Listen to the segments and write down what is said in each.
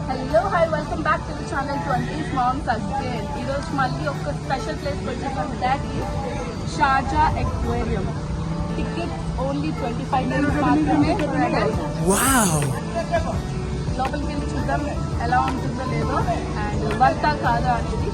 Hello hi welcome back to the channel 20s Moms Again. ఈరోజు మళ్ళీ ఒక special ప్లేస్కి వచ్చేసాం. That is Sharjah aquarium. Tickets only 25 minutes మాత్రమే. లోపలికి వెళ్ళి చూద్దాం ఎలా ఉంటుందో లేదో అండ్ వర్తా కాదా అనేది.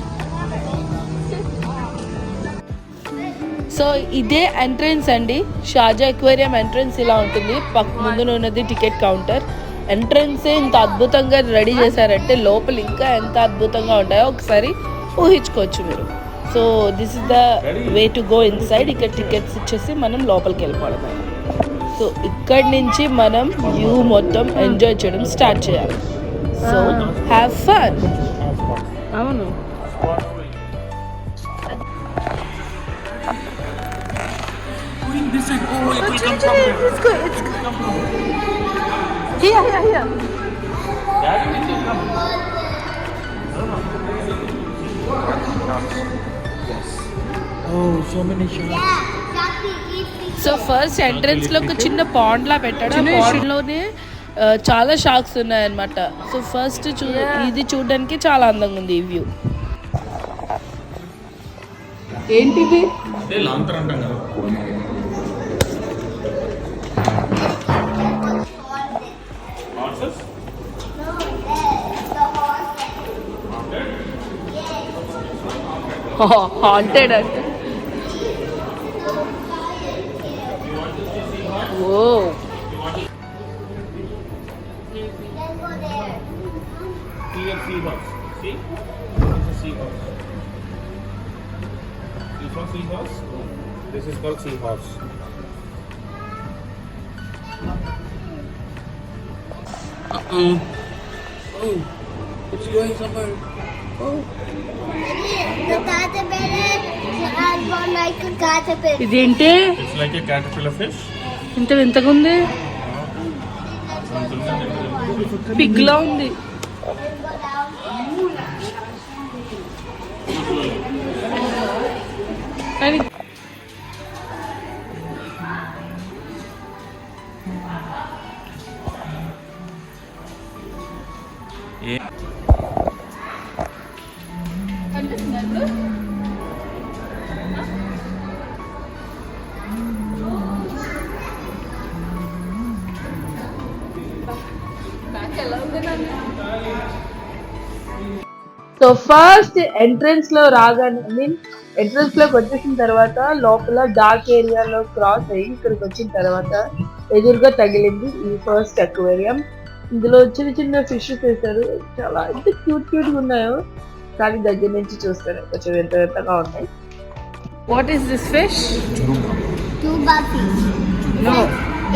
సో ఇదే ఎంట్రన్స్ అండి, షార్జా ఎక్వేరియం ఎంట్రన్స్ ఇలా ఉంటుంది. ముందు ఉన్నది టికెట్ కౌంటర్. ఎంట్రన్స్ ఇంత అద్భుతంగా రెడీ చేశారంటే లోపల ఇంకా ఎంత అద్భుతంగా ఉంటాయో ఒకసారి ఊహించుకోవచ్చు మీరు. So this is the way to go inside. ఇక్కడ టికెట్స్ ఇచ్చేసి మనం లోపలికి వెళ్ళిపోవడమే. సో ఇక్కడి నుంచి మనం వ్యూ మొత్తం ఎంజాయ్ చేయడం స్టార్ట్ చేయాలి. So have fun. అవును, Here. Daddy, we can come. Yes. Oh, so many shops. So first entrance లో ఒక చిన్న పాండ్ లా పెట్టాడు. ఆ పాండ్ లోనే చాలా షార్క్స్ ఉన్నాయన్నమాట. సో ఫస్ట్ ఇది చూడడానికి చాలా అందంగా ఉంది ఈ వ్యూ. ఏంటిది? లాంతర్ అంటాం కదా. హాంటెడ్ అంటే ఓ Here seahorse. See? This is seahorse. You saw seahorse? This is called seahorse. Oh, it's going somewhere. Oh. ఇదేంటి? It's like a caterpillar fish. ఇంత వింతగా ఉంది. పిగ్ లా ఉంది. కానీ సో ఫస్ట్ ఎంట్రన్స్ లో రాగానే ఎంట్రన్స్ లోకి వచ్చేసిన తర్వాత లోపల డార్క్ ఏరియాలో క్రాస్ అయ్యి ఇక్కడికి వచ్చిన తర్వాత ఎదురుగా తగిలింది ఈ ఫస్ట్ అక్వేరియం. ఇందులో చిన్న చిన్న ఫిషెస్ వేశారు. చాలా ఎంత క్యూట్ గా ఉన్నాయో, కానీ దగ్గర నుంచి చూస్తారు కొంచెం ఎంత ఎంతగా ఉన్నాయి. What is this fish? No,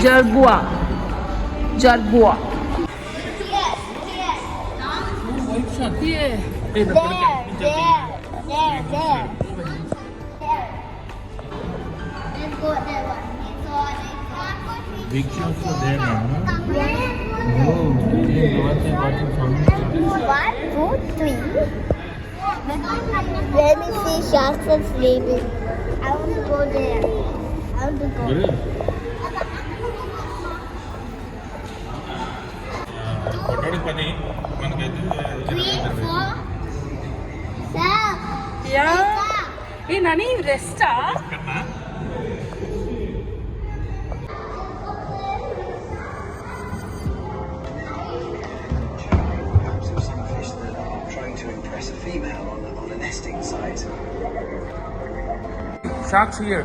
జర్బువా. Big shots are there now. Oh, watching from 1, 2, 3. Let me see sharks are sleeping. I want to go there. I want to go. Good. కొట్టడం పని మనకైతే 3, 4. Sir. యా ఏ నాని రెస్టా? Sharks here.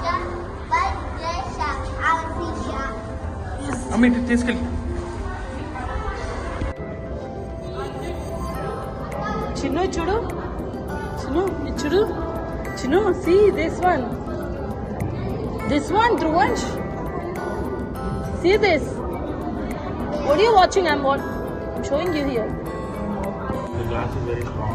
Shark. But there's shark. I want to see shark. Amit, తీసుకెళ్ళి. చిన్ను చూడు, Chinnu see this one, Dhruvansh, see this. What are you watching? I'm showing you here. The glass is very strong.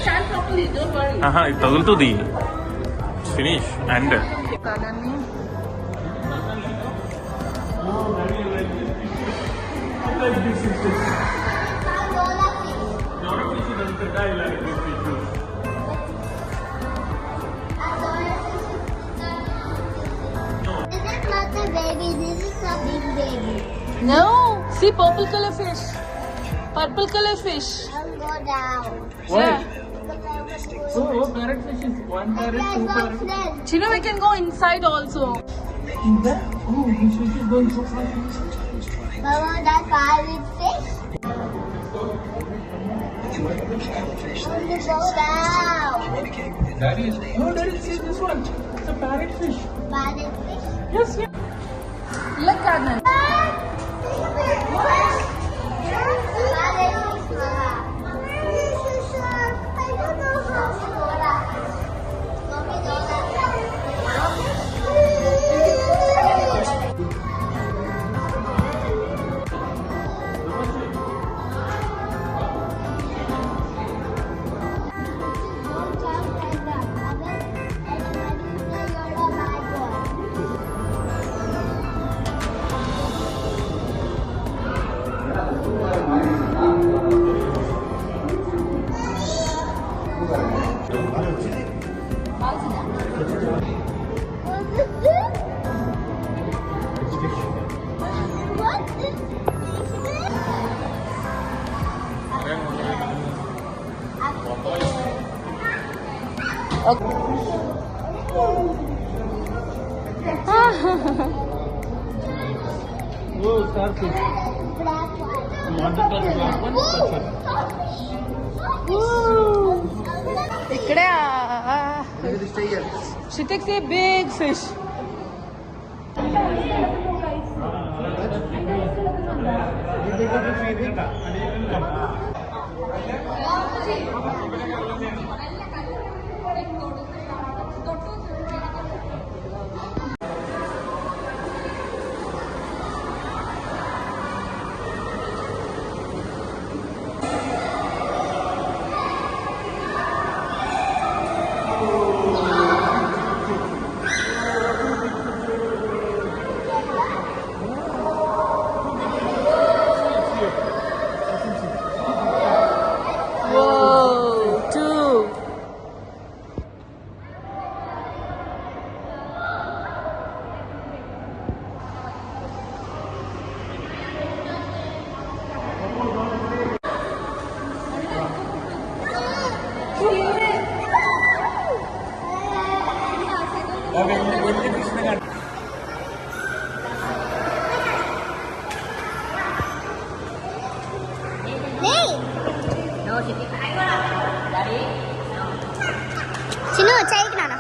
Stand properly, don't worry. ఇది తగులుతుంది. Finish and Lola fish. ఇలా చూపించు. This is not a baby, this is a big baby. No, see purple color fish. Purple color fish. I'll go down. Why? Because Oh, parrot fish is one parrot, two parrot. friends. Chino, we can go inside also. Oh, this fish is going so fast. Mama, that pirate fish. I'm going to go down. Daddy is. No, Daddy, see this one. It's a parrot fish. Pirate fish. Yes, yes. Look at them. Oh, starfish. You want to touch black one? Touch it. ఇక్కడే Shitik say big fish. Whoa, two. Okay, what the fish na Chino, check nana.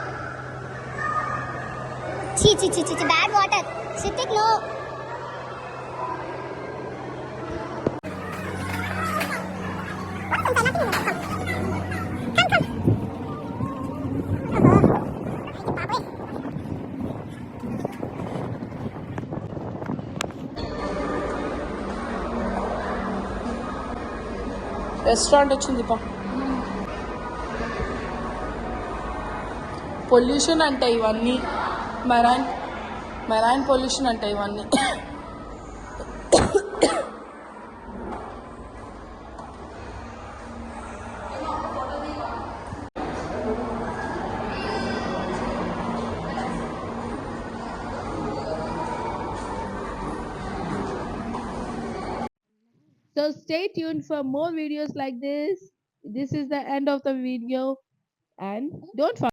Chi, bad water. Sitik, no. Restaurant వచ్చింది పా. Pollution అంటే ఇవన్నీ marine pollution అంటే ఇవన్నీ. So stay tuned for more videos like this. This is the end of the video, and don't forget